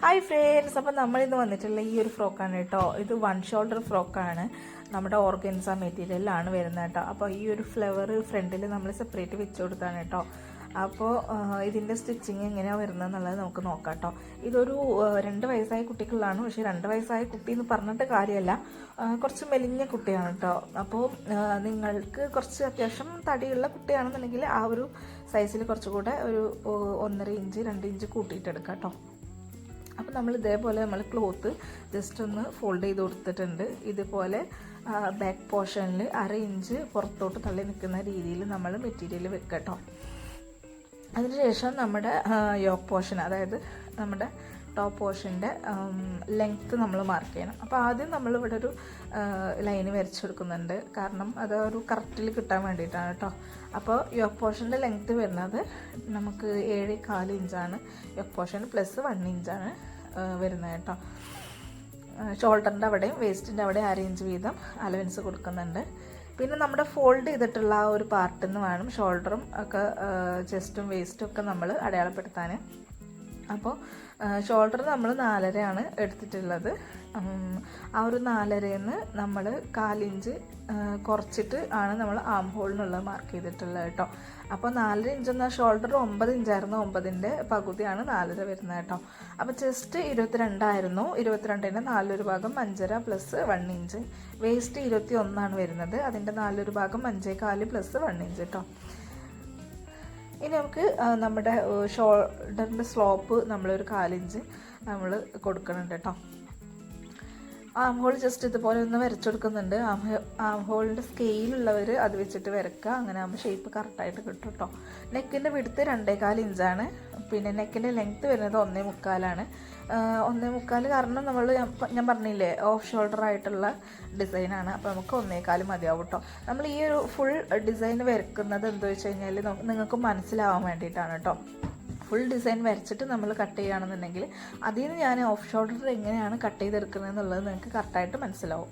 Hi friends, അപ്പം നമ്മളിന്ന് വന്നിട്ടുള്ള ഈ ഒരു ഫ്രോക്കാണ് കേട്ടോ. ഇത് വൺ ഷോൾഡർ ഫ്രോക്കാണ്. നമ്മുടെ ഓർഗൻസ മെറ്റീരിയലാണ് വരുന്നത് കേട്ടോ. അപ്പോൾ ഈ ഒരു ഫ്ലവർ ഫ്രണ്ടിൽ നമ്മൾ സെപ്പറേറ്റ് വെച്ച് കൊടുത്താണ് കേട്ടോ. അപ്പോൾ ഇതിൻ്റെ സ്റ്റിച്ചിങ് എങ്ങനെയാണ് വരുന്നത് എന്നുള്ളത് നമുക്ക് നോക്കാം കേട്ടോ. ഇതൊരു 2 വയസ്സായ കുട്ടിക്കുള്ളതാണ്. പക്ഷേ 2 വയസ്സായ കുട്ടി എന്ന് പറഞ്ഞിട്ട് കാര്യമല്ല, കുറച്ച് മെലിഞ്ഞ കുട്ടിയാണ് കേട്ടോ. അപ്പോൾ നിങ്ങൾക്ക് കുറച്ച് അത്യാവശ്യം തടിയുള്ള കുട്ടിയാണെന്നുണ്ടെങ്കിൽ ആ ഒരു സൈസിൽ കുറച്ചുകൂടെ ഒരു 1.5 ഇഞ്ച് 2 ഇഞ്ച് കൂട്ടിയിട്ടെടുക്കാം കേട്ടോ. അപ്പോൾ നമ്മൾ ഇതേപോലെ ക്ലോത്ത് ജസ്റ്റ് ഒന്ന് ഫോൾഡ് ചെയ്ത് കൊടുത്തിട്ടുണ്ട്. ഇതുപോലെ ബാക്ക് പോർഷനിൽ 1/2 ഇഞ്ച് പുറത്തോട്ട് തള്ളി നിൽക്കുന്ന രീതിയിൽ നമ്മൾ മെറ്റീരിയൽ വെക്കുക കേട്ടോ. അതിനുശേഷം നമ്മുടെ യോക്ക് പോർഷൻ, അതായത് നമ്മുടെ ടോപ്പ് പോർഷൻ്റെ ലെങ്ത്ത് നമ്മൾ മാർക്ക് ചെയ്യണം. അപ്പോൾ ആദ്യം നമ്മളിവിടെ ഒരു ലൈന് വരച്ചു കൊടുക്കുന്നുണ്ട്, കാരണം അത് ഒരു കറക്റ്റിൽ കിട്ടാൻ വേണ്ടിയിട്ടാണ് കേട്ടോ. അപ്പോൾ യോക്ക് പോർഷൻ്റെ ലെങ്ത്ത് വരുന്നത് നമുക്ക് 7.25 ഇഞ്ചാണ്. യോക്ക് പോർഷൻ പ്ലസ് 1 ഇഞ്ചാണ് വരുന്നത് കേട്ടോ. ഷോൾഡറിൻ്റെ അവിടെയും വേസ്റ്റിൻ്റെ അവിടെ 1/2 ഇഞ്ച് വീതം അലവൻസ് കൊടുക്കുന്നുണ്ട്. പിന്നെ നമ്മുടെ ഫോൾഡ് ചെയ്തിട്ടുള്ള ആ ഒരു പാർട്ടിൽ നിന്ന് വേണം ഷോൾഡറും ഒക്കെ ചെസ്റ്റും വേസ്റ്റും ഒക്കെ നമ്മൾ അടയാളപ്പെടുത്താൻ. അപ്പോൾ ഷോൾഡർ നമ്മൾ 4.5 എടുത്തിട്ടുള്ളത്. ആ ഒരു 4.5 നമ്മൾ 1/4 ഇഞ്ച് കുറച്ചിട്ട് ആണ് നമ്മൾ ആം ഹോളിനുള്ളത് മാർക്ക് ചെയ്തിട്ടുള്ളത് കേട്ടോ. അപ്പോൾ 4 ഇഞ്ച് എന്നാൽ ഷോൾഡർ 9 ഇഞ്ചായിരുന്നു, 9ൻ്റെ പകുതിയാണ് 4.5 വരുന്നത് കേട്ടോ. അപ്പോൾ ചെസ്റ്റ് 22 ആയിരുന്നു, 22ൻ്റെ 4 ഭാഗം 5.5 പ്ലസ് 1 ഇഞ്ച്. വേസ്റ്റ് 21 വരുന്നത്, അതിൻ്റെ 4 ഭാഗം 5.25 പ്ലസ് 1 ഇഞ്ച് കേട്ടോ. ഇനി നമുക്ക് നമ്മുടെ ഷോൾഡറിൻ്റെ സ്ലോപ്പ് നമ്മളൊരു 1/4 ഇഞ്ച് നമ്മൾ കൊടുക്കുന്നുണ്ട് കേട്ടോ. ആം ഹോൾ ജസ്റ്റ് ഇതുപോലെ ഒന്ന് വരച്ചു കൊടുക്കുന്നുണ്ട്. ആം ഹോളിൻ്റെ സ്കെയിലുള്ളവർ അത് വെച്ചിട്ട് വരക്കുക, അങ്ങനെ ആകുമ്പോൾ ഷേപ്പ് കറക്റ്റായിട്ട് കിട്ടും കേട്ടോ. നെക്കിൻ്റെ വിടുത്ത് 2.25 ഇഞ്ചാണ്. പിന്നെ നെക്കിൻ്റെ ലെങ്ത്ത് വരുന്നത് 1.25 1.25 കാരണം ഞാൻ പറഞ്ഞില്ലേ ഓഫ് ഷോൾഡർ ആയിട്ടുള്ള ഡിസൈനാണ്. അപ്പോൾ നമുക്ക് 1.25 മതിയാവും കേട്ടോ. നമ്മൾ ഈ ഒരു ഫുൾ ഡിസൈൻ വരക്കുന്നത് എന്താ വെച്ച് കഴിഞ്ഞാൽ നിങ്ങൾക്ക് മനസ്സിലാവാൻ വേണ്ടിയിട്ടാണ് കേട്ടോ. ഫുൾ ഡിസൈൻ വരച്ചിട്ട് നമ്മൾ കട്ട് ചെയ്യുകയാണെന്നുണ്ടെങ്കിൽ അതിൽ നിന്ന് ഞാൻ ഓഫ് ഷോൾഡർ എങ്ങനെയാണ് കട്ട് ചെയ്തെടുക്കുന്നത് എന്നുള്ളത് നിങ്ങൾക്ക് കറക്റ്റായിട്ട് മനസ്സിലാവും.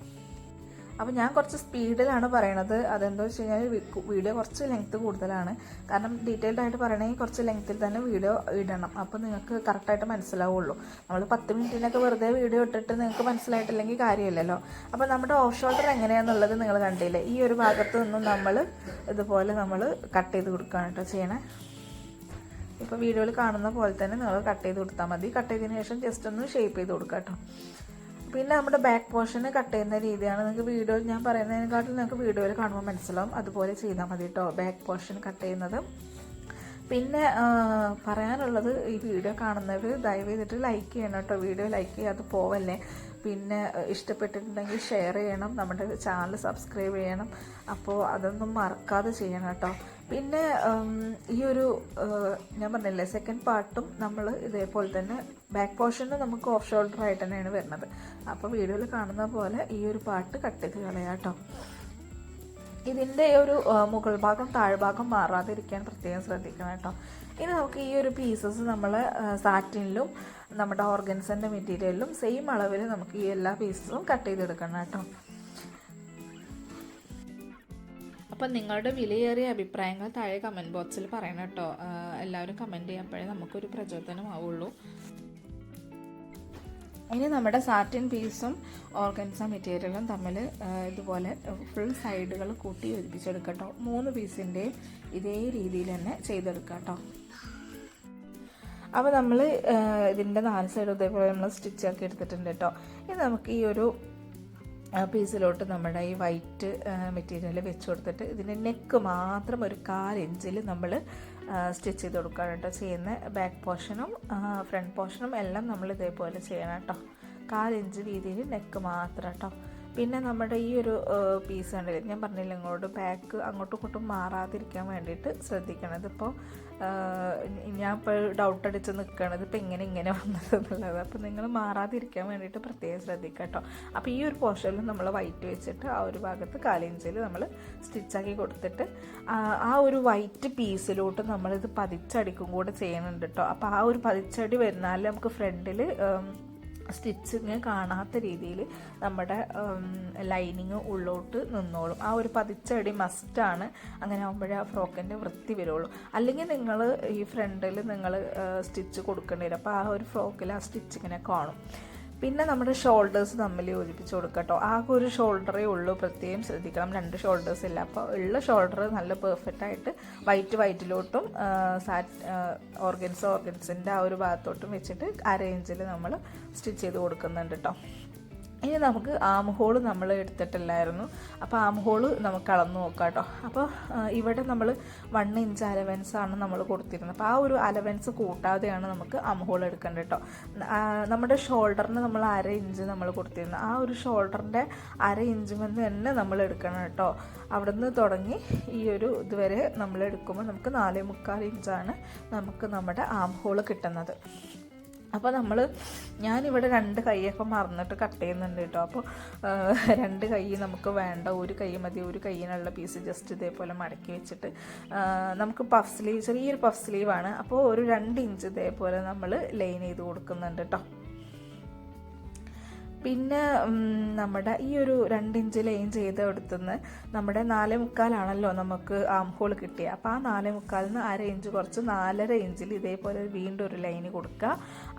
അപ്പോൾ ഞാൻ കുറച്ച് സ്പീഡിലാണ് പറയണത്. അതെന്താ വെച്ച് കഴിഞ്ഞാൽ വീഡിയോ കുറച്ച് ലെങ്ത്ത് കൂടുതലാണ്. കാരണം ഡീറ്റെയിൽഡ് ആയിട്ട് പറയണമെങ്കിൽ കുറച്ച് ലെങ്ത്തിൽ തന്നെ വീഡിയോ ഇടണം, അപ്പോൾ നിങ്ങൾക്ക് കറക്റ്റായിട്ട് മനസ്സിലാവുള്ളൂ. നമ്മൾ 10 മിനിറ്റിനൊക്കെ വെറുതെ വീഡിയോ ഇട്ടിട്ട് നിങ്ങൾക്ക് മനസ്സിലായിട്ടില്ലെങ്കിൽ കാര്യമില്ലല്ലോ. അപ്പോൾ നമ്മുടെ ഓഫ് ഷോൾഡർ എങ്ങനെയാണെന്നുള്ളത് നിങ്ങൾ കണ്ടില്ലേ. ഈ ഒരു ഭാഗത്ത് നിന്നും നമ്മൾ ഇതുപോലെ നമ്മൾ കട്ട് ചെയ്ത് കൊടുക്കുകയാണ് കേട്ടോ ചെയ്യണേ. ഇപ്പോൾ വീഡിയോയിൽ കാണുന്ന പോലെ തന്നെ നിങ്ങൾ കട്ട് ചെയ്ത് കൊടുത്താൽ മതി. കട്ട് ചെയ്തതിന് ശേഷം ജസ്റ്റ് ഒന്ന് ഷേപ്പ് ചെയ്ത് കൊടുക്കുക കേട്ടോ. പിന്നെ നമ്മുടെ ബാക്ക് പോർഷന് കട്ട് ചെയ്യുന്ന രീതിയാണ് നിങ്ങൾക്ക് വീഡിയോയിൽ ഞാൻ പറയുന്നതിനെക്കാട്ടിൽ നിങ്ങൾക്ക് വീഡിയോയിൽ കാണുമ്പോൾ മനസ്സിലാവും. അതുപോലെ ചെയ്താൽ മതി കേട്ടോ ബാക്ക് പോർഷൻ കട്ട് ചെയ്യുന്നത്. പിന്നെ പറയാനുള്ളത്, ഈ വീഡിയോ കാണുന്നവർ ദയവ് ചെയ്തിട്ട് ലൈക്ക് ചെയ്യണം കേട്ടോ. വീഡിയോ ലൈക്ക് ചെയ്യാതെ പോവല്ലേ. പിന്നെ ഇഷ്ടപ്പെട്ടിട്ടുണ്ടെങ്കിൽ ഷെയർ ചെയ്യണം, നമ്മുടെ ചാനൽ സബ്സ്ക്രൈബ് ചെയ്യണം. അപ്പോൾ അതൊന്നും മറക്കാതെ ചെയ്യണം കേട്ടോ. പിന്നെ ഈ ഒരു ഞാൻ പറഞ്ഞില്ലേ സെക്കൻഡ് പാർട്ടും നമ്മൾ ഇതേപോലെ തന്നെ ബാക്ക് പോർഷന് നമുക്ക് ഓഫ് ഷോൾഡർ ആയിട്ട് തന്നെയാണ് വരുന്നത്. അപ്പോൾ വീഡിയോയിൽ കാണുന്ന പോലെ ഈ ഒരു പാർട്ട് കട്ട് ചെയ്ത് കളയാം കേട്ടോ. ഇതിൻ്റെ ഒരു മുകൾ ഭാഗം താഴ്ഭാഗം മാറാതിരിക്കാൻ പ്രത്യേകം ശ്രദ്ധിക്കണം കേട്ടോ. ഇനി നമുക്ക് ഈ ഒരു പീസസ് നമ്മൾ സാറ്റിനിലും നമ്മുടെ ഓർഗൻസിൻ്റെ മെറ്റീരിയലിലും സെയിം അളവിൽ നമുക്ക് ഈ എല്ലാ പീസസും കട്ട് ചെയ്തെടുക്കണം കേട്ടോ. അപ്പം നിങ്ങളുടെ വിലയേറിയ അഭിപ്രായങ്ങൾ താഴെ കമൻറ്റ് ബോക്സിൽ പറയണം കേട്ടോ. എല്ലാവരും കമൻറ്റ് ചെയ്യുമ്പോഴേ നമുക്കൊരു പ്രചോദനമാവുള്ളൂ. ഇനി നമ്മുടെ സാറ്റിൻ പീസും ഓർഗൻസ മെറ്റീരിയലും തമ്മിൽ ഇതുപോലെ ഫുൾ സൈഡുകൾ കൂട്ടി യോജിപ്പിച്ചെടുക്കാം കേട്ടോ. 3 പീസിൻ്റെയും ഇതേ രീതിയിൽ തന്നെ ചെയ്തെടുക്കാം കേട്ടോ. അപ്പോൾ നമ്മൾ ഇതിൻ്റെ 4 സൈഡും ഇതേപോലെ നമ്മൾ സ്റ്റിച്ചാക്കി എടുത്തിട്ടുണ്ട് കേട്ടോ. ഇനി നമുക്ക് ഈ ഒരു പീസിലോട്ട് നമ്മുടെ ഈ വൈറ്റ് മെറ്റീരിയൽ വെച്ച് കൊടുത്തിട്ട് ഇതിൻ്റെ നെക്ക് മാത്രം ഒരു 1/4 ഇഞ്ചിൽ നമ്മൾ സ്റ്റിച്ച് ചെയ്ത് കൊടുക്കുകയാണ് കേട്ടോ ചെയ്യുന്നത്. ബാക്ക് പോർഷനും ഫ്രണ്ട് പോർഷനും എല്ലാം നമ്മൾ ഇതേപോലെ ചെയ്യണം കേട്ടോ. 1/4 ഇഞ്ച് വീതിയിൽ നെക്ക് മാത്രം കേട്ടോ. പിന്നെ നമ്മുടെ ഈ ഒരു പീസ് കണ്ടില്ലേ, ഞാൻ പറഞ്ഞില്ല ഇങ്ങോട്ട് ബാക്ക് അങ്ങോട്ടും ഇങ്ങോട്ടും മാറാതിരിക്കാൻ വേണ്ടിയിട്ട് ശ്രദ്ധിക്കണം. ഇതിപ്പോൾ ഞാൻ ഇപ്പോൾ ഡൗട്ട് അടിച്ച് നിൽക്കുകയാണ്, ഇതിപ്പോൾ ഇങ്ങനെ വന്നത് എന്നുള്ളത്. അപ്പോൾ നിങ്ങൾ മാറാതിരിക്കാൻ വേണ്ടിയിട്ട് പ്രത്യേകം ശ്രദ്ധിക്കുക കേട്ടോ. അപ്പോൾ ഈ ഒരു പോർഷനിൽ നമ്മൾ വൈറ്റ് വെച്ചിട്ട് ആ ഒരു ഭാഗത്ത് 1/4 ഇഞ്ചിൽ നമ്മൾ സ്റ്റിച്ചാക്കി കൊടുത്തിട്ട് ആ ഒരു വൈറ്റ് പീസിലോട്ട് നമ്മളിത് പതിച്ചടിക്കും കൂടെ ചെയ്യുന്നുണ്ട് കേട്ടോ. അപ്പോൾ ആ ഒരു പതിച്ചടി വരുന്നാൽ നമുക്ക് ഫ്രണ്ടിൽ സ്റ്റിച്ചിങ് കാണാത്ത രീതിയിൽ നമ്മുടെ ലൈനിങ് ഉള്ളോട്ട് നിന്നോളും. ആ ഒരു പതിച്ചടി മസ്റ്റാണ്. അങ്ങനെ ആകുമ്പോഴേ ആ ഫ്രോക്കിൻ്റെ വൃത്തി വരുള്ളൂ. അല്ലെങ്കിൽ നിങ്ങൾ ഈ ഫ്രണ്ടിൽ നിങ്ങൾ സ്റ്റിച്ച് കൊടുക്കേണ്ടി വരും. അപ്പോൾ ആ ഒരു ഫ്രോക്കിൽ ആ സ്റ്റിച്ചിങ്ങനെ കാണും. പിന്നെ നമ്മുടെ ഷോൾഡേഴ്സ് തമ്മിൽ യോജിപ്പിച്ച് കൊടുക്കുക കേട്ടോ. ആകെ ഒരു ഷോൾഡറേ ഉള്ളൂ, പ്രത്യേകം ശ്രദ്ധിക്കണം. 2 ഷോൾഡേഴ്സ് ഇല്ല. അപ്പോൾ ഉള്ള ഷോൾഡർ നല്ല പെർഫെക്റ്റ് ആയിട്ട് വൈറ്റിലോട്ടും ഓർഗൻസിൻ്റെ ആ ഒരു ഭാഗത്തോട്ടും വെച്ചിട്ട് 1/2 ഇഞ്ചിൽ നമ്മൾ സ്റ്റിച്ച് ചെയ്ത് കൊടുക്കുന്നുണ്ട് കേട്ടോ. ഇനി നമുക്ക് ആം ഹോൾ നമ്മൾ എടുത്തിട്ടില്ലായിരുന്നു. അപ്പോൾ ആം ഹോൾ നമുക്ക് അളന്ന് നോക്കാം കേട്ടോ. അപ്പോൾ ഇവിടെ നമ്മൾ 1 ഇഞ്ച് അലവൻസാണ് നമ്മൾ കൊടുത്തിരുന്നത്. അപ്പോൾ ആ ഒരു അലവൻസ് കൂട്ടാതെയാണ് നമുക്ക് ആം ഹോൾ എടുക്കേണ്ടത് കേട്ടോ. നമ്മുടെ ഷോൾഡറിന് നമ്മൾ 1/2 ഇഞ്ച് നമ്മൾ കൊടുത്തിരുന്നത്. ആ ഒരു ഷോൾഡറിൻ്റെ 1/2 ഇഞ്ച് തന്നെ നമ്മൾ എടുക്കണം കേട്ടോ. അവിടുന്ന് തുടങ്ങി ഈ ഒരു ഇതുവരെ നമ്മൾ എടുക്കുമ്പോൾ നമുക്ക് 4.25 ഇഞ്ചാണ് നമുക്ക് നമ്മുടെ ആം ഹോൾ കിട്ടുന്നത്. അപ്പോൾ ഞാനിവിടെ 2 കൈയൊക്കെ മറന്നിട്ട് കട്ട് ചെയ്യുന്നുണ്ട് കേട്ടോ. അപ്പോൾ 2 കൈ നമുക്ക് വേണ്ട, ഒരു കൈ മതി. ഒരു കൈയിനുള്ള പീസ് ജസ്റ്റ് ഇതേപോലെ മടക്കി വെച്ചിട്ട് നമുക്ക് പഫ് സ്ലീവ്, ചെറിയൊരു പഫ് സ്ലീവാണ്. അപ്പോൾ ഒരു 2 ഇഞ്ച് ഇതേപോലെ നമ്മൾ ലൈൻ ചെയ്ത് കൊടുക്കുന്നുണ്ട് കേട്ടോ. പിന്നെ നമ്മുടെ ഈ ഒരു 2 ഇഞ്ച് ലൈൻ ചെയ്ത് എടുത്തുനിന്ന് നമ്മുടെ 4.25 നമുക്ക് ആം ഹോൾ കിട്ടിയ. അപ്പോൾ ആ 4.25 1/2 ഇഞ്ച് കുറച്ച് 4.5 ഇഞ്ചിൽ ഇതേപോലെ വീണ്ടും ഒരു ലൈന് കൊടുക്കുക.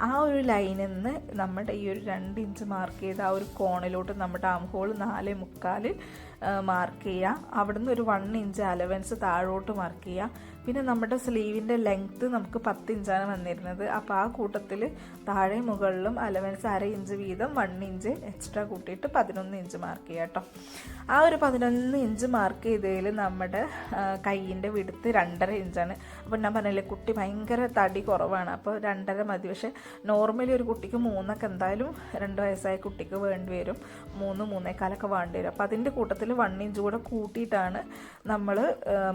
ആ ഒരു ലൈനിൽ നിന്ന് നമ്മുടെ ഈ ഒരു 2 ഇഞ്ച് മാർക്ക് ചെയ്ത് ആ ഒരു കോണിലോട്ട് നമ്മുടെ ആം ഹോൾ 4.25 മാർക്ക് ചെയ്യുക. അവിടുന്ന് ഒരു 1 ഇഞ്ച് അലവൻസ് താഴോട്ട് മാർക്ക് ചെയ്യുക. പിന്നെ നമ്മുടെ സ്ലീവിൻ്റെ ലെങ്ത്ത് നമുക്ക് 10 ഇഞ്ചാണ് വന്നിരുന്നത്. അപ്പോൾ ആ കൂട്ടത്തിൽ താഴെ മുകളിലും അലവൻസ് 1/2 ഇഞ്ച് വീതം 1 ഇഞ്ച് എക്സ്ട്രാ കൂട്ടിയിട്ട് 11 ഇഞ്ച് മാർക്ക് ചെയ്യുക കേട്ടോ. ആ ഒരു 11 ഇഞ്ച് മാർക്ക് ചെയ്തതിൽ നമ്മുടെ കൈയിൻ്റെ വിടുത്ത് 2.5 ഇഞ്ചാണ്. അപ്പോൾ ഞാൻ പറഞ്ഞില്ലേ, കുട്ടി ഭയങ്കര തടി കുറവാണ്. അപ്പോൾ 2.5 മതി. പക്ഷേ നോർമലി ഒരു കുട്ടിക്ക് 3 എന്തായാലും 2 വയസ്സായ കുട്ടിക്ക് വേണ്ടി വരും. 3, 3.25 വേണ്ടി വരും. അപ്പോൾ അതിൻ്റെ കൂട്ടത്തിൽ 1 ഇഞ്ച് കൂടെ കൂട്ടിയിട്ടാണ് നമ്മൾ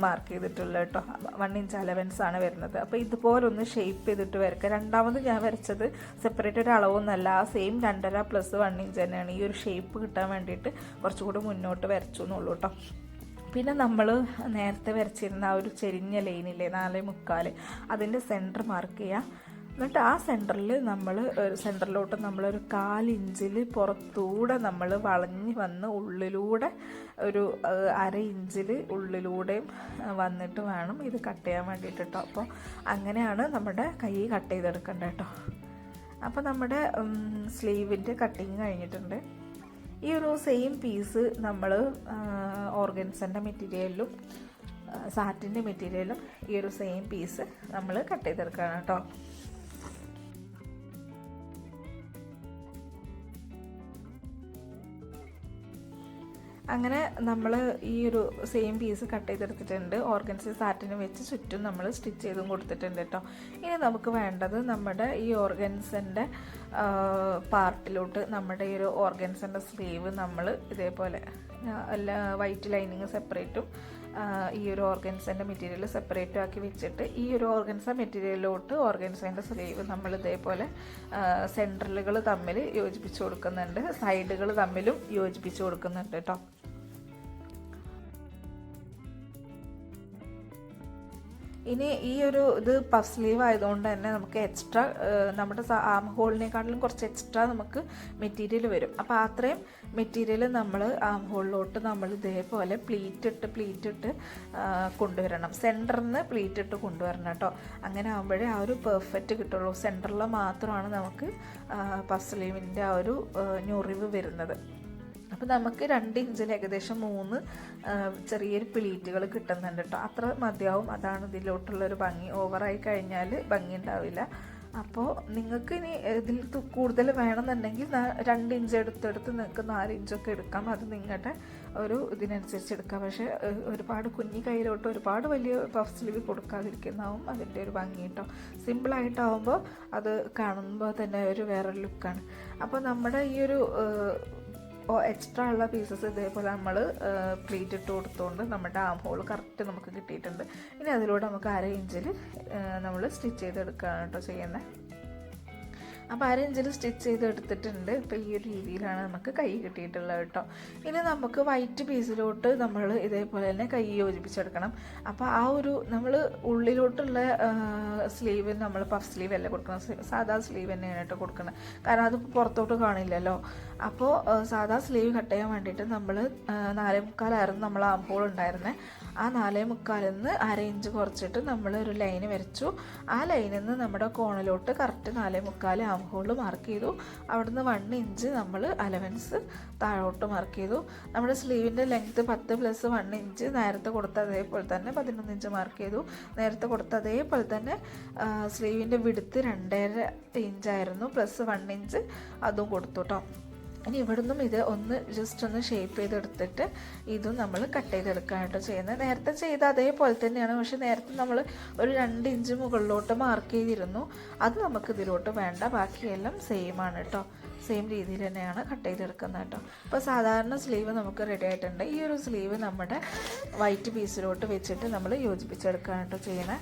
മാർക്ക് ചെയ്തിട്ടുള്ളത് കേട്ടോ. 1 ഇഞ്ച് അലവൻസ് ആണ് വരുന്നത്. അപ്പോൾ ഇതുപോലെ ഒന്ന് ഷേപ്പ് ചെയ്തിട്ട് വരയ്ക്കുക. രണ്ടാമത് ഞാൻ വരച്ചത് സെപ്പറേറ്റ് ഒരു അളവൊന്നുമല്ല, ആ സെയിം 2.5 പ്ലസ് 1 ഇഞ്ച് തന്നെയാണ്. ഈ ഒരു ഷേപ്പ് കിട്ടാൻ വേണ്ടിയിട്ട് കുറച്ചുകൂടി മുന്നോട്ട് വരച്ചു എന്നുള്ളൂ കേട്ടോ. പിന്നെ നമ്മൾ നേരത്തെ വരച്ചിരുന്ന ആ ഒരു ചെരിഞ്ഞ ലൈനില്ലേ 4.25, അതിൻ്റെ സെൻറ്റർ മാർക്ക് ചെയ്യുക. എന്നിട്ട് ആ സെൻറ്ററിലോട്ട് നമ്മളൊരു 1/4 ഇഞ്ചിൽ പുറത്തൂടെ നമ്മൾ വളഞ്ഞ് വന്ന് ഉള്ളിലൂടെ ഒരു 1/2 ഇഞ്ചിൽ ഉള്ളിലൂടെയും വന്നിട്ട് വേണം ഇത് കട്ട് ചെയ്യാൻ വേണ്ടിയിട്ട് കേട്ടോ. അപ്പോൾ അങ്ങനെയാണ് നമ്മുടെ കൈ കട്ട് ചെയ്തെടുക്കേണ്ടത് കേട്ടോ. അപ്പോൾ നമ്മുടെ സ്ലീവിൻ്റെ കട്ടിങ് കഴിഞ്ഞിട്ടുണ്ട്. ഈ ഒരു സെയിം പീസ് നമ്മൾ ഓർഗൻസിൻ്റെ മെറ്റീരിയലിലും സാറ്റിൻ്റെ മെറ്റീരിയലും ഈ ഒരു സെയിം പീസ് നമ്മൾ കട്ട് ചെയ്തെടുക്കുകയാണ് കേട്ടോ. അങ്ങനെ നമ്മൾ ഈ ഒരു സെയിം പീസ് കട്ട് ചെയ്തെടുത്തിട്ടുണ്ട്. ഓർഗൻസി സാറ്റിന് വെച്ച് ചുറ്റും നമ്മൾ സ്റ്റിച്ച് ചെയ്തും കൊടുത്തിട്ടുണ്ട് കേട്ടോ. ഇനി നമുക്ക് വേണ്ടത് നമ്മുടെ ഈ ഓർഗൻസിൻ്റെ പാർട്ടിലോട്ട് നമ്മുടെ ഈ ഒരു ഓർഗൻസിൻ്റെ സ്ലീവ് നമ്മൾ ഇതേപോലെ വൈറ്റ് ലൈനിങ് സെപ്പറേറ്റും ഈ ഒരു ഓർഗൻസിൻ്റെ മെറ്റീരിയൽ സെപ്പറേറ്റും ആക്കി വെച്ചിട്ട് ഈ ഒരു ഓർഗൻസ മെറ്റീരിയലിലോട്ട് ഓർഗൻസിൻ്റെ സ്ലീവ് നമ്മൾ ഇതേപോലെ സെൻട്രലുകൾ തമ്മിൽ യോജിപ്പിച്ച് കൊടുക്കുന്നുണ്ട്, സൈഡുകൾ തമ്മിലും യോജിപ്പിച്ച് കൊടുക്കുന്നുണ്ട് കേട്ടോ. ഇനി ഈ ഒരു ഇത് പഫ് സ്ലീവ് ആയതുകൊണ്ട് തന്നെ നമുക്ക് എക്സ്ട്രാ നമ്മുടെ ആം ഹോളിനെക്കാട്ടിലും കുറച്ച് എക്സ്ട്രാ നമുക്ക് മെറ്റീരിയൽ വരും. അപ്പോൾ അത്രയും മെറ്റീരിയൽ നമ്മൾ ആം ഹോളിലോട്ട് നമ്മൾ ഇതേപോലെ പ്ലീറ്റ് ഇട്ട് കൊണ്ടുവരണം. സെൻറ്ററിൽ നിന്ന് പ്ലീറ്റ് ഇട്ട് കൊണ്ടുവരണം കേട്ടോ. അങ്ങനെ ആകുമ്പോഴേ ആ ഒരു പെർഫെക്റ്റ് കിട്ടുള്ളൂ. സെൻറ്ററിൽ മാത്രമാണ് നമുക്ക് പഫ് സ്ലീവിൻ്റെ ആ ഒരു ഞൊറിവ് വരുന്നത്. അപ്പോൾ നമുക്ക് 2 ഇഞ്ചിൽ ഏകദേശം 3 ചെറിയൊരു പ്ലീറ്റുകൾ കിട്ടുന്നുണ്ട് കേട്ടോ. അത്ര മതിയാവും. അതാണ് ഇതിലോട്ടുള്ളൊരു ഭംഗി. ഓവറായി കഴിഞ്ഞാൽ ഭംഗി ഉണ്ടാവില്ല. അപ്പോൾ നിങ്ങൾക്ക് ഇനി ഇതിൽ കൂടുതൽ വേണമെന്നുണ്ടെങ്കിൽ 2 ഇഞ്ച് എടുത്തെടുത്ത് നിങ്ങൾക്ക് 4 ഇഞ്ചൊക്കെ എടുക്കാം. അത് നിങ്ങളുടെ ഒരു ഇതിനനുസരിച്ച് എടുക്കാം. പക്ഷേ ഒരുപാട് കുഞ്ഞി കയ്യിലോട്ട് ഒരുപാട് വലിയ പഫ് സ്ലീവ് കൊടുക്കാതിരിക്കുന്നതാവും അതിൻ്റെ ഒരു ഭംഗി കേട്ടോ. സിമ്പിളായിട്ടാവുമ്പോൾ അത് കാണുമ്പോൾ തന്നെ ഒരു വേറൊരു ലുക്കാണ്. അപ്പോൾ നമ്മുടെ ഈ ഒരു എക്സ്ട്രാ ഉള്ള പീസസ് ഇതേപോലെ നമ്മൾ പ്ലീറ്റ് ഇട്ട് കൊടുത്തുകൊണ്ട് നമ്മുടെ ആം ഹോൾ കറക്റ്റ് നമുക്ക് കിട്ടിയിട്ടുണ്ട്. ഇനി അതിലൂടെ നമുക്ക് 1/2 ഇഞ്ചിൽ നമ്മൾ സ്റ്റിച്ച് ചെയ്തെടുക്കുകയാണ് കേട്ടോ ചെയ്യുന്നത്. അപ്പോൾ 1/2 ഇഞ്ചിൽ സ്റ്റിച്ച് ചെയ്ത് എടുത്തിട്ടുണ്ട്. ഇപ്പോൾ ഈ ഒരു രീതിയിലാണ് നമുക്ക് കൈ കിട്ടിയിട്ടുള്ളത് കേട്ടോ. ഇനി നമുക്ക് വൈറ്റ് പീസിലോട്ട് നമ്മൾ ഇതേപോലെ തന്നെ കൈ യോജിപ്പിച്ചെടുക്കണം. അപ്പോൾ ആ ഒരു നമ്മൾ ഉള്ളിലോട്ടുള്ള സ്ലീവ് നമ്മൾ പഫ് സ്ലീവ് അല്ല കൊടുക്കണം, സാധാ സ്ലീവ് തന്നെയാണ് കേട്ടോ കൊടുക്കണം. കാരണം അത് പുറത്തോട്ട് കാണില്ലല്ലോ. അപ്പോൾ സാധാ സ്ലീവ് കട്ട് ചെയ്യാൻ വേണ്ടിയിട്ട് നമ്മൾ 4.25 നമ്മൾ ആം ഹോൾ ഉണ്ടായിരുന്നത്. ആ 4.25 നിന്ന് 1/2 ഇഞ്ച് കുറച്ചിട്ട് നമ്മൾ ഒരു ലൈന് വരച്ചു. ആ ലൈനിൽ നിന്ന് നമ്മുടെ കോണിലോട്ട് കറക്റ്റ് 4.25 ആം ഹോൾ മാർക്ക് ചെയ്തു. അവിടുന്ന് 1 ഇഞ്ച് നമ്മൾ അലവൻസ് താഴോട്ട് മാർക്ക് ചെയ്തു. നമ്മുടെ സ്ലീവിൻ്റെ ലെങ്ത്ത് 10 + 1 ഇഞ്ച് നേരത്തെ കൊടുത്ത അതേപോലെ തന്നെ 11 ഇഞ്ച് മാർക്ക് ചെയ്തു. നേരത്തെ കൊടുത്ത അതേപോലെ തന്നെ സ്ലീവിൻ്റെ വിഡ്ത്ത് 2.5 ഇഞ്ചായിരുന്നു, + 1 ഇഞ്ച് അതും കൊടുത്തു കേട്ടോ. ഇനി ഇവിടുന്നും ഇത് ഒന്ന് ജസ്റ്റ് ഒന്ന് ഷേപ്പ് ചെയ്തെടുത്തിട്ട് ഇതും നമ്മൾ കട്ട് ചെയ്തെടുക്കാനായിട്ട് ചെയ്യുന്നത്. നേരത്തെ ചെയ്ത അതേപോലെ തന്നെയാണ്, പക്ഷെ നേരത്തെ നമ്മൾ ഒരു 2 ഇഞ്ച് മുകളിലോട്ട് മാർക്ക് ചെയ്തിരുന്നു. അത് നമുക്ക് ഇതിലോട്ട് വേണ്ട, ബാക്കിയെല്ലാം സെയിം ആണ് കേട്ടോ. സെയിം രീതിയിൽ തന്നെയാണ് കട്ട് ചെയ്തെടുക്കുന്നത് കേട്ടോ. അപ്പോൾ സാധാരണ സ്ലീവ് നമുക്ക് റെഡി ആയിട്ടുണ്ട്. ഈ ഒരു സ്ലീവ് നമ്മുടെ വൈറ്റ് പീസിലോട്ട് വെച്ചിട്ട് നമ്മൾ യോജിപ്പിച്ചെടുക്കാനായിട്ട് ചെയ്യണേ.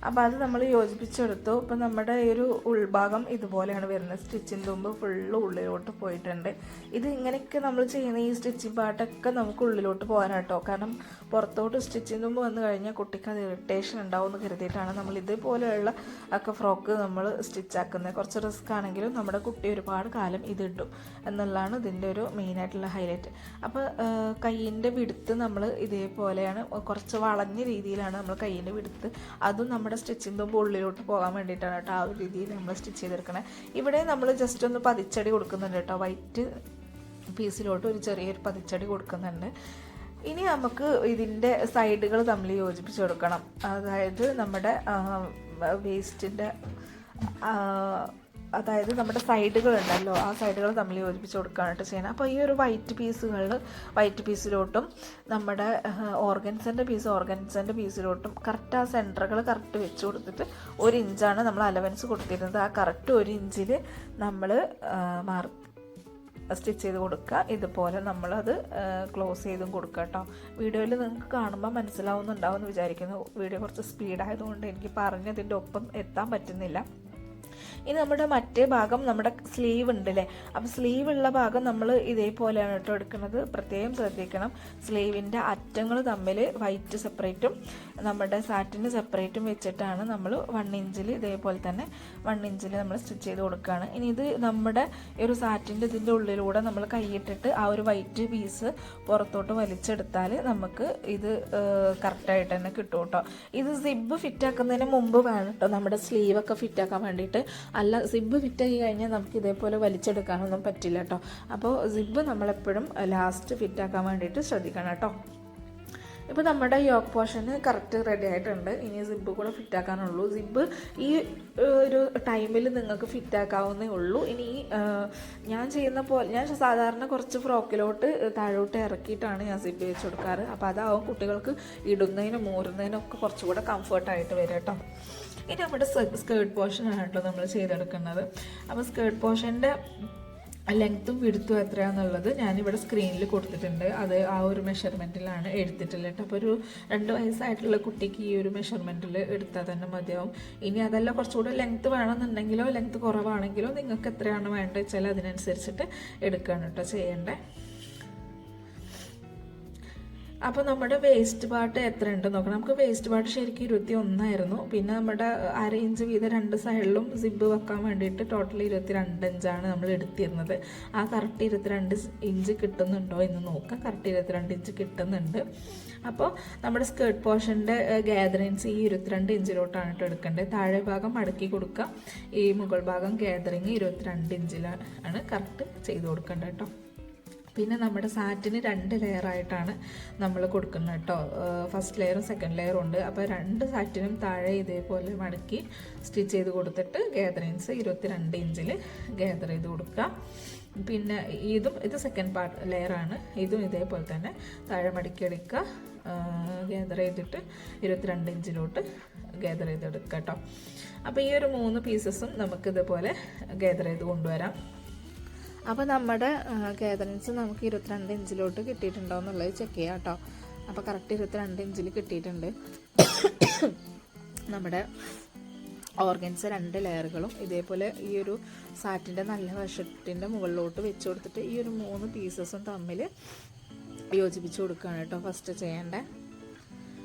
അപ്പോൾ അത് നമ്മൾ യോജിപ്പിച്ചെടുത്തു. ഇപ്പോൾ നമ്മുടെ ഈ ഒരു ഉൾഭാഗം ഇതുപോലെയാണ് വരുന്നത്. സ്റ്റിച്ചിങ് തുമ്പ് ഫുള്ള് ഉള്ളിലോട്ട് പോയിട്ടുണ്ട്. ഇത് ഇങ്ങനെയൊക്കെ നമ്മൾ ചെയ്യുന്ന ഈ സ്റ്റിച്ചിങ് പാർട്ടൊക്കെ നമുക്ക് ഉള്ളിലോട്ട് പോകാനാട്ടോ. കാരണം പുറത്തോട്ട് സ്റ്റിച്ചിങ് തുമ്പ് വന്നു കഴിഞ്ഞാൽ കുട്ടിക്ക് അത് ഇറിറ്റേഷൻ ഉണ്ടാവും എന്ന് കരുതിയിട്ടാണ് നമ്മൾ ഇതേപോലെയുള്ള ഒക്കെ ഫ്രോക്ക് നമ്മൾ സ്റ്റിച്ചാക്കുന്നത്. കുറച്ച് റിസ്ക് ആണെങ്കിലും നമ്മുടെ കുട്ടി ഒരുപാട് കാലം ഇതിട്ടും എന്നുള്ളതാണ് ഇതിൻ്റെ ഒരു മെയിനായിട്ടുള്ള ഹൈലൈറ്റ്. അപ്പോൾ കയ്യിൻ്റെ വിടുത്ത് നമ്മൾ ഇതേപോലെയാണ്, കുറച്ച് വളഞ്ഞ രീതിയിലാണ് നമ്മൾ കയ്യിൻ്റെ വിടുത്ത്. അതും നമ്മുടെ സ്റ്റിച്ചിങ് തുമ്പ് ഉള്ളിലോട്ട് പോകാൻ വേണ്ടിയിട്ടാണ് കേട്ടോ ആ ഒരു രീതിയിൽ നമ്മൾ സ്റ്റിച്ച് ചെയ്തെടുക്കണേ. ഇവിടെ നമ്മൾ ജസ്റ്റ് ഒന്ന് പതിച്ചടി കൊടുക്കുന്നുണ്ട് കേട്ടോ. വൈറ്റ് പീസിലോട്ട് ഒരു ചെറിയൊരു പതിച്ചടി കൊടുക്കുന്നുണ്ട്. ഇനി നമുക്ക് ഇതിൻ്റെ സൈഡുകൾ തമ്മിൽ യോജിപ്പിച്ച് കൊടുക്കണം. അതായത് നമ്മുടെ വേസ്റ്റിൻ്റെ അതായത് നമ്മുടെ സൈഡുകളുണ്ടല്ലോ, ആ സൈഡുകൾ തമ്മിൽ യോജിപ്പിച്ച് കൊടുക്കാനായിട്ട് ചെയ്യണം. അപ്പോൾ ഈ ഒരു വൈറ്റ് പീസിലോട്ടും നമ്മുടെ ഓർഗൻസിൻ്റെ പീസിലോട്ടും കറക്റ്റ് ആ സെൻറ്ററുകൾ കറക്റ്റ് വെച്ച് കൊടുത്തിട്ട് 1 ഇഞ്ചാണ് നമ്മൾ അലവൻസ് കൊടുത്തിരുന്നത്. ആ കറക്റ്റ് 1 ഇഞ്ചിൽ നമ്മൾ സ്റ്റിച്ച് ചെയ്ത് കൊടുക്കുക. ഇതുപോലെ നമ്മളത് ക്ലോസ് ചെയ്തും കൊടുക്കുക കേട്ടോ. വീഡിയോയിൽ നിങ്ങൾക്ക് കാണുമ്പോൾ മനസ്സിലാവുന്നുണ്ടാവും എന്ന് വിചാരിക്കുന്നു. വീഡിയോ കുറച്ച് സ്പീഡായതുകൊണ്ട് എനിക്ക് പറഞ്ഞതിൻ്റെ ഒപ്പം എത്താൻ പറ്റുന്നില്ല. ഇനി നമ്മുടെ മറ്റേ ഭാഗം നമ്മുടെ സ്ലീവ് ഉണ്ടല്ലേ, അപ്പോൾ സ്ലീവുള്ള ഭാഗം നമ്മൾ ഇതേപോലെയാണ് കേട്ടോ എടുക്കുന്നത്. പ്രത്യേകം ശ്രദ്ധിക്കണം. സ്ലീവിൻ്റെ അറ്റങ്ങൾ തമ്മിൽ വൈറ്റ് സെപ്പറേറ്റും നമ്മുടെ സാറ്റിന് സെപ്പറേറ്റും വെച്ചിട്ടാണ് നമ്മൾ 1 ഇഞ്ചിൽ ഇതേപോലെ തന്നെ 1 ഇഞ്ചിൽ നമ്മൾ സ്റ്റിച്ച് ചെയ്ത് കൊടുക്കുകയാണ്. ഇനി ഇത് നമ്മുടെ ഒരു സാറ്റിൻ്റെ ഇതിൻ്റെ ഉള്ളിലൂടെ നമ്മൾ കൈയിട്ടിട്ട് ആ ഒരു വൈറ്റ് പീസ് പുറത്തോട്ട് വലിച്ചെടുത്താൽ നമുക്ക് ഇത് കറക്റ്റായിട്ട് തന്നെ കിട്ടും കേട്ടോ. ഇത് സിബ് ഫിറ്റാക്കുന്നതിന് മുമ്പ് വേണം കേട്ടോ നമ്മുടെ സ്ലീവൊക്കെ ഫിറ്റാക്കാൻ വേണ്ടിയിട്ട്. അല്ല സിബ് ഫിറ്റായി കഴിഞ്ഞാൽ നമുക്ക് ഇതേപോലെ വലിച്ചെടുക്കാനൊന്നും പറ്റില്ല കേട്ടോ. അപ്പോൾ സിബ് നമ്മളെപ്പോഴും ലാസ്റ്റ് ഫിറ്റാക്കാൻ വേണ്ടിയിട്ട് ശ്രദ്ധിക്കണം കേട്ടോ. ഇപ്പോൾ നമ്മുടെ യോക്ക് പോർഷന് കറക്റ്റ് റെഡി ആയിട്ടുണ്ട്. ഇനി സിബ് കൂടെ ഫിറ്റാക്കാനുള്ളൂ. സിബ് ഈ ഒരു ടൈമിൽ നിങ്ങൾക്ക് ഫിറ്റാക്കാവുന്നേ ഉള്ളൂ. ഇനി ഞാൻ ചെയ്യുന്ന പോലെ ഞാൻ സാധാരണ കുറച്ച് ഫ്രോക്കിലോട്ട് താഴോട്ട് ഇറക്കിയിട്ടാണ് ഞാൻ സിബ് വെച്ച് കൊടുക്കാറ്. അപ്പോൾ അതാവും കുട്ടികൾക്ക് ഇടുന്നതിനും മൂരുന്നതിനും ഒക്കെ കുറച്ചുകൂടെ കംഫർട്ടായിട്ട് വരും കേട്ടോ. ഇനി നമ്മുടെ സ്കേർട്ട് പോർഷനാണ് കേട്ടോ നമ്മൾ ചെയ്തെടുക്കുന്നത്. അപ്പോൾ സ്കേർട്ട് പോർഷൻ്റെ ലെങ്ത്തും വിടുത്തും എത്രയാണെന്നുള്ളത് ഞാനിവിടെ സ്ക്രീനിൽ കൊടുത്തിട്ടുണ്ട്. അത് ആ ഒരു മെഷർമെൻറ്റിലാണ് എടുത്തിട്ടുള്ളത് കേട്ടോ. അപ്പോൾ ഒരു 2 വയസ്സായിട്ടുള്ള കുട്ടിക്ക് ഈ ഒരു മെഷർമെൻറ്റിൽ എടുത്താൽ തന്നെ മതിയാവും. ഇനി അതല്ല കുറച്ചുകൂടെ ലെങ്ത്ത് വേണമെന്നുണ്ടെങ്കിലോ ലെങ്ത്ത് കുറവാണെങ്കിലോ നിങ്ങൾക്ക് എത്രയാണ് വേണ്ടത് വെച്ചാൽ അതിനനുസരിച്ചിട്ട് എടുക്കുകയാണ് കേട്ടോ ചെയ്യേണ്ടത്. അപ്പോൾ നമ്മുടെ വേസ്റ്റ് പാർട്ട് എത്ര ഉണ്ടെന്ന് നോക്കണം. നമുക്ക് വേസ്റ്റ് പാർട്ട് ശരിക്കും 21 ആയിരുന്നു. പിന്നെ നമ്മുടെ 1/2 ഇഞ്ച് വീതം 2 സൈഡിലും സിബ് വെക്കാൻ വേണ്ടിയിട്ട് ടോട്ടൽ 22 ഇഞ്ചാണ് നമ്മൾ എടുത്തിരുന്നത്. ആ കറക്റ്റ് 22 ഇഞ്ച് കിട്ടുന്നുണ്ടോ എന്ന് നോക്കാം. കറക്റ്റ് 22 ഇഞ്ച് കിട്ടുന്നുണ്ട്. അപ്പോൾ നമ്മുടെ സ്കേർട്ട് പോർഷൻ്റെ ഗ്യാതറിങ്സ് ഈ 22 ഇഞ്ചിലോട്ടാണ് കേട്ടോ എടുക്കേണ്ടത്. താഴെ ഭാഗം മടക്കി കൊടുക്കുക. ഈ മുകൾ ഭാഗം ഗ്യാതറിങ് 22 ഇഞ്ചിലാണ് കറക്റ്റ് ചെയ്ത് കൊടുക്കേണ്ടത് കേട്ടോ. പിന്നെ നമ്മുടെ സാറ്റിന് 2 ലെയറായിട്ടാണ് നമ്മൾ കൊടുക്കുന്നത് കേട്ടോ. ഫസ്റ്റ് ലെയറും സെക്കൻഡ് ലെയറും ഉണ്ട്. അപ്പോൾ 2 സാറ്റിനും താഴെ ഇതേപോലെ മടക്കി സ്റ്റിച്ച് ചെയ്ത് കൊടുത്തിട്ട് ഗ്യാതറിങ്സ് 22 ഇഞ്ചിൽ ഗ്യാദർ ചെയ്ത് കൊടുക്കുക. പിന്നെ ഇത് സെക്കൻഡ് ലെയറാണ്. ഇതും ഇതേപോലെ തന്നെ താഴെ മടക്കി എടുക്കുക, ഗ്യാദർ ചെയ്തിട്ട് 22 ഇഞ്ചിലോട്ട് ഗ്യാദർ ചെയ്തെടുക്കുക കേട്ടോ. അപ്പോൾ ഈ ഒരു 3 പീസസും നമുക്കിതുപോലെ ഗ്യാദർ ചെയ്ത് കൊണ്ടുവരാം. അപ്പോൾ നമ്മുടെ ഗ്യാതറിങ്സ് നമുക്ക് 22 ഇഞ്ചിലോട്ട് കിട്ടിയിട്ടുണ്ടോ എന്നുള്ളത് ചെക്ക് ചെയ്യാം കേട്ടോ. അപ്പോൾ കറക്റ്റ് 22 ഇഞ്ചിൽ കിട്ടിയിട്ടുണ്ട്. നമ്മുടെ ഓർഗൻസ 2 ലെയറുകളും ഇതേപോലെ ഈ ഒരു സാറ്റിൻ്റെ നല്ല വശത്തിൻ്റെ മുകളിലോട്ട് വെച്ച് കൊടുത്തിട്ട് ഈ ഒരു 3 പീസസും തമ്മിൽ യോജിപ്പിച്ച് കൊടുക്കുകയാണ് കേട്ടോ ഫസ്റ്റ് ചെയ്യേണ്ടത്.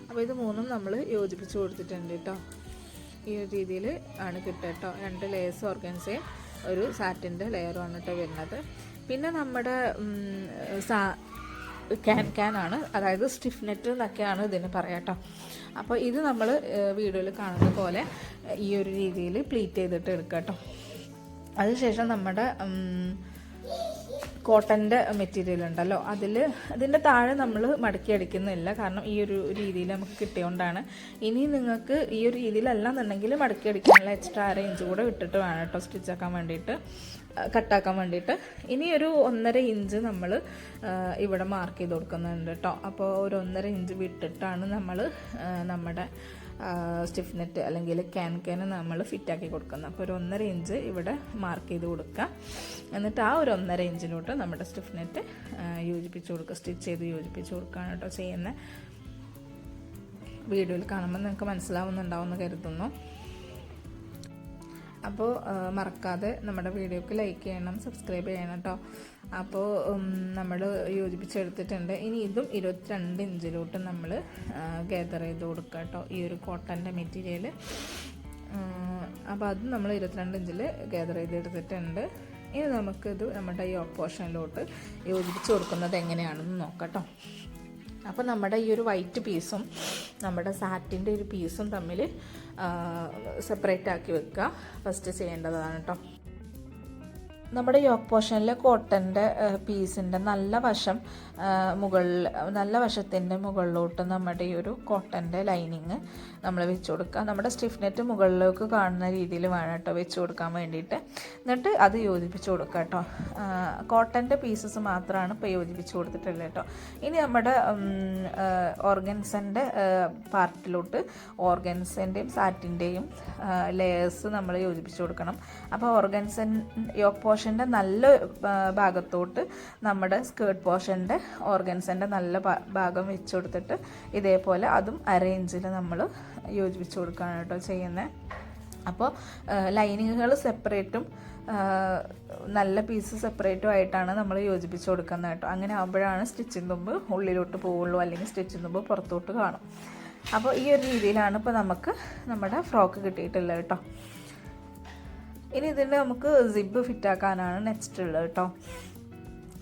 അപ്പോൾ ഇത് 3ഉം നമ്മൾ യോജിപ്പിച്ച് കൊടുത്തിട്ടുണ്ട് കേട്ടോ. ഈ ഒരു രീതിയിൽ ആണ് കിട്ടുക കേട്ടോ. 2 ലെയേഴ്സ് ഓർഗൻസയും ഒരു സാറ്റിൻ്റെ ലെയറുമാണ് കേട്ടോ വരുന്നത്. പിന്നെ നമ്മുടെ ക്യാനാണ്, അതായത് സ്റ്റിഫ് നെറ്റ് എന്നൊക്കെയാണ് ഇതിന് പറയാം കേട്ടോ. അപ്പോൾ ഇത് നമ്മൾ വീഡിയോയിൽ കാണുന്ന പോലെ ഈ ഒരു രീതിയിൽ പ്ലീറ്റ് ചെയ്തിട്ട് എടുക്കുക കേട്ടോ. അതിനുശേഷം നമ്മുടെ കോട്ടൻ്റെ മെറ്റീരിയൽ ഉണ്ടല്ലോ, അതിൻ്റെ താഴെ നമ്മൾ മടക്കി അടിക്കുന്നില്ല, കാരണം ഈ ഒരു രീതിയിൽ നമുക്ക് കിട്ടിയോണ്ടാണ്. ഇനി നിങ്ങൾക്ക് ഈ ഒരു രീതിയിലല്ലാന്നുണ്ടെങ്കിൽ മടക്കി അടിക്കാനുള്ള എക്സ്ട്രാ 1/2 ഇഞ്ച് കൂടെ ഇട്ടിട്ട് വേണം കേട്ടോ സ്റ്റിച്ചാക്കാൻ വേണ്ടിയിട്ട്, കട്ടാക്കാൻ വേണ്ടിയിട്ട്. ഇനി ഒരു 1.5 ഇഞ്ച് നമ്മൾ ഇവിടെ മാർക്ക് ചെയ്ത് കൊടുക്കുന്നുണ്ട് കേട്ടോ. അപ്പോൾ ഒരു 1.5 ഇഞ്ച് വിട്ടിട്ടാണ് നമ്മൾ നമ്മുടെ സ്റ്റിഫ് നെറ്റ് അല്ലെങ്കിൽ ക്യാന് നമ്മൾ ഫിറ്റാക്കി കൊടുക്കുന്നത്. അപ്പോൾ ഒരു 1.5 ഇഞ്ച് ഇവിടെ മാർക്ക് ചെയ്ത് കൊടുക്കുക. എന്നിട്ട് ആ ഒരു 1.5 ഇഞ്ചിലോട്ട് നമ്മുടെ സ്റ്റിഫ് നെറ്റ് യോജിപ്പിച്ച് കൊടുക്കുക, സ്റ്റിച്ച് ചെയ്ത് യോജിപ്പിച്ച് കൊടുക്കുകയാണ് കേട്ടോ ചെയ്യുന്നത്. വീഡിയോയിൽ കാണുമ്പോൾ നിങ്ങൾക്ക് മനസ്സിലാവുന്നുണ്ടാവുമെന്ന് കരുതുന്നു. അപ്പോൾ മറക്കാതെ നമ്മുടെ വീഡിയോക്ക് ലൈക്ക് ചെയ്യണം, സബ്സ്ക്രൈബ് ചെയ്യണം കേട്ടോ. അപ്പോൾ നമ്മൾ യോജിപ്പിച്ചെടുത്തിട്ടുണ്ട്. ഇനി ഇതും 22 ഇഞ്ചിലോട്ട് നമ്മൾ ഗാദർ ചെയ്ത് കൊടുക്കുക കേട്ടോ, ഈ ഒരു കോട്ടൻ്റെ മെറ്റീരിയൽ. അപ്പോൾ അത് നമ്മൾ 22 ഇഞ്ചിൽ ഗാദർ ചെയ്തെടുത്തിട്ടുണ്ട്. ഇനി നമുക്കിത് നമ്മുടെ ഈ പോർഷനിലോട്ട് യോജിപ്പിച്ച് കൊടുക്കുന്നത് എങ്ങനെയാണെന്ന് നോക്കാം കേട്ടോ. അപ്പോൾ നമ്മുടെ ഈ ഒരു വൈറ്റ് പീസും നമ്മുടെ സാറ്റിൻ്റെ ഒരു പീസും തമ്മിൽ സെപ്പറേറ്റ് ആക്കി വെക്കുക ഫസ്റ്റ് ചെയ്യേണ്ടതാണ് കേട്ടോ. നമ്മുടെ യോക്ക് പോർഷനിലെ കോട്ടൻ്റെ പീസിൻ്റെ നല്ല വശത്തിൻ്റെ മുകളിലോട്ട് നമ്മുടെ ഈ ഒരു കോട്ടൻ്റെ ലൈനിങ് നമ്മൾ വെച്ച് കൊടുക്കുക. നമ്മുടെ സ്റ്റിഫ് നെറ്റ് മുകളിലേക്ക് കാണുന്ന രീതിയിൽ വേണം കേട്ടോ വെച്ച് കൊടുക്കാൻ വേണ്ടിയിട്ട്. എന്നിട്ട് അത് യോജിപ്പിച്ച് കൊടുക്കുക കേട്ടോ. കോട്ടൻ്റെ പീസസ് മാത്രമാണ് ഇപ്പോൾ യോജിപ്പിച്ച് കൊടുത്തിട്ടുള്ളത് കേട്ടോ. ഇനി നമ്മുടെ ഓർഗൻസൻ്റെ പാർട്ടിലോട്ട് ഓർഗൻസൻ്റെയും സാറ്റിൻ്റെയും ലെയേഴ്സ് നമ്മൾ യോജിപ്പിച്ച് കൊടുക്കണം. അപ്പോൾ യോക്ക് പോർഷൻ്റെ നല്ല ഭാഗത്തോട്ട് നമ്മുടെ സ്കേർട്ട് പോർഷൻ്റെ ഓർഗൻസൻ്റെ നല്ല ഭാഗം വെച്ച് കൊടുത്തിട്ട് ഇതേപോലെ അതും 1/2 ഇഞ്ചിൽ നമ്മൾ യോജിപ്പിച്ച് കൊടുക്കുകയാണ് കേട്ടോ ചെയ്യുന്നത്. അപ്പോൾ ലൈനിങ്ങുകൾ സെപ്പറേറ്റും നല്ല പീസ് സെപ്പറേറ്റും ആയിട്ടാണ് നമ്മൾ യോജിപ്പിച്ച് കൊടുക്കുന്നത് കേട്ടോ. അങ്ങനെ ആകുമ്പോഴാണ് സ്റ്റിച്ചിങ് തുമ്പ് ഉള്ളിലോട്ട് പോവുള്ളൂ, അല്ലെങ്കിൽ സ്റ്റിച്ചിങ് തുമ്പ് പുറത്തോട്ട് കാണും. അപ്പോൾ ഈ ഒരു രീതിയിലാണ് ഇപ്പോൾ നമുക്ക് നമ്മുടെ ഫ്രോക്ക് കിട്ടിയിട്ടുള്ളത് കേട്ടോ. ഇനി ഇതിൻ്റെ നമുക്ക് സിബ് ഫിറ്റാക്കാനാണ് നെക്സ്റ്റ് ഉള്ളത് കേട്ടോ.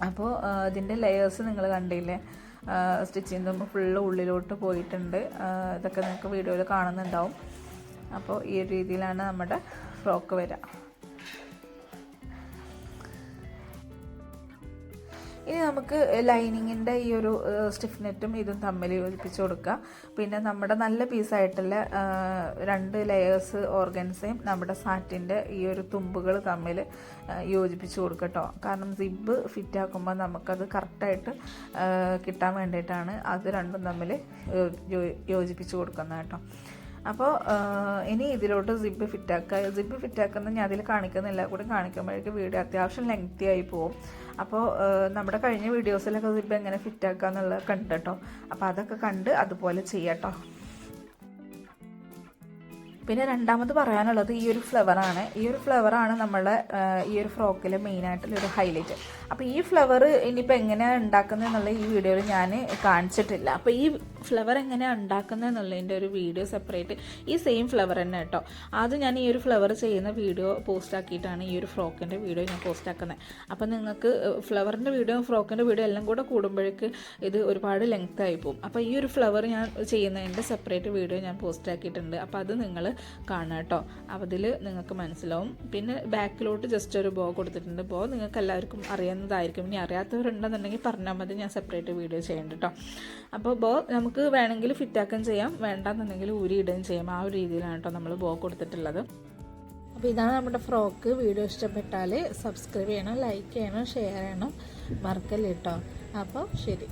അപ്പോൾ ഇതിൻ്റെ ലെയേഴ്സ് നിങ്ങൾ കണ്ടില്ലേ, സ്റ്റിച്ച് ചെയ്യുമ്പോൾ ഫുള്ള് ഉള്ളിലോട്ട് പോയിട്ടുണ്ട്. ഇതൊക്കെ നിങ്ങൾക്ക് വീഡിയോയിൽ കാണുന്നുണ്ടാവും. അപ്പോൾ ഈ ഒരു രീതിയിലാണ് നമ്മുടെ ഫ്രോക്ക് വരിക. ഇനി നമുക്ക് ലൈനിങ്ങിൻ്റെ ഈ ഒരു സ്റ്റിഫ് നെറ്റും ഇതും തമ്മിൽ യോജിപ്പിച്ച് കൊടുക്കുക. പിന്നെ നമ്മുടെ നല്ല പീസായിട്ടുള്ള 2 ലെയേഴ്സ് ഓർഗൻസയും നമ്മുടെ സാറ്റിൻ്റെ ഈ ഒരു തുമ്പുകൾ തമ്മിൽ യോജിപ്പിച്ച് കൊടുക്കുക കേട്ടോ. കാരണം സിബ് ഫിറ്റാക്കുമ്പോൾ നമുക്കത് കറക്റ്റായിട്ട് കിട്ടാൻ വേണ്ടിയിട്ടാണ് അത് രണ്ടും തമ്മിൽ യോജിപ്പിച്ച് കൊടുക്കുന്നത് കേട്ടോ. അപ്പോൾ ഇനി ഇതിലോട്ട് സിബ് ഫിറ്റാക്കുന്നത് ഞാൻ അതിൽ കാണിക്കുന്നില്ല, കൂടി കാണിക്കുമ്പോഴേക്കും വീഡിയോ അത്യാവശ്യം ലെങ്തി ആയി പോവും. അപ്പോൾ നമ്മുടെ കഴിഞ്ഞ വീഡിയോസിലൊക്കെ സിബ് എങ്ങനെ ഫിറ്റാക്കുക എന്നുള്ളത് കണ്ട് കേട്ടോ. അപ്പോൾ അതൊക്കെ കണ്ട് അതുപോലെ ചെയ്യാം കേട്ടോ. പിന്നെ രണ്ടാമത് പറയാനുള്ളത് ഈ ഒരു ഫ്ലവറാണ്. ഈ ഒരു ഫ്ലവറാണ് നമ്മളെ ഈ ഒരു ഫ്രോക്കിലെ മെയിനായിട്ടുള്ളൊരു ഹൈലൈറ്റ്. അപ്പോൾ ഈ ഫ്ലവർ ഇനിയിപ്പോൾ എങ്ങനെയാണ് ഉണ്ടാക്കുന്നത് എന്നുള്ള ഈ വീഡിയോയിൽ ഞാൻ കാണിച്ചിട്ടില്ല. അപ്പോൾ ഈ ഫ്ലവർ എങ്ങനെയാണ് ഉണ്ടാക്കുന്നത് എന്നുള്ളതിൻ്റെ ഒരു വീഡിയോ സെപ്പറേറ്റ് ഈ സെയിം ഫ്ലവർ തന്നെ കേട്ടോ. അത് ഞാൻ ഈ ഒരു ഫ്ലവർ ചെയ്യുന്ന വീഡിയോ പോസ്റ്റ് ആക്കിയിട്ടാണ് ഈ ഒരു ഫ്രോക്കിൻ്റെ വീഡിയോ ഞാൻ പോസ്റ്റ് ആക്കുന്നത്. അപ്പോൾ നിങ്ങൾക്ക് ഫ്ലവറിൻ്റെ വീഡിയോ ഫ്രോക്കിൻ്റെ വീഡിയോ എല്ലാം കൂടെ കൂടുമ്പോഴേക്ക് ഇത് ഒരുപാട് ലെങ്ത് ആയി പോകും. അപ്പോൾ ഈ ഒരു ഫ്ലവർ ഞാൻ ചെയ്യുന്നതിൻ്റെ സെപ്പറേറ്റ് വീഡിയോ ഞാൻ പോസ്റ്റ് ആക്കിയിട്ടുണ്ട്. അപ്പോൾ അത് നിങ്ങൾ കാണാം കേട്ടോ. അപ്പോൾ അതിൽ നിങ്ങൾക്ക് മനസ്സിലാവും. പിന്നെ ബാക്കിലോട്ട് ജസ്റ്റ് ഒരു ബോ കൊടുത്തിട്ടുണ്ട്. ബോ നിങ്ങൾക്ക് എല്ലാവർക്കും അറിയാവുന്നതായിരിക്കും. ഇനി അറിയാത്തവരുണ്ടെന്നുണ്ടെങ്കിൽ പറഞ്ഞാൽ മതി, ഞാൻ സെപ്പറേറ്റ് വീഡിയോ ചെയ്യേണ്ട കേട്ടോ. അപ്പോൾ ബോ നമുക്ക് വേണമെങ്കിൽ ഫിറ്റാക്കുകയും ചെയ്യാം, വേണ്ടാന്നുണ്ടെങ്കിൽ ഊരിയിടുകയും ചെയ്യാം. ആ ഒരു രീതിയിലാണ് കേട്ടോ നമ്മൾ ബോ കൊടുത്തിട്ടുള്ളത്. അപ്പോൾ ഇതാണ് നമ്മുടെ ഫ്രോക്ക്. വീഡിയോ ഇഷ്ടപ്പെട്ടാൽ സബ്സ്ക്രൈബ് ചെയ്യണം, ലൈക്ക് ചെയ്യണം, ഷെയർ ചെയ്യണം, മറക്കല്ലേ കേട്ടോ. അപ്പോൾ ശരി.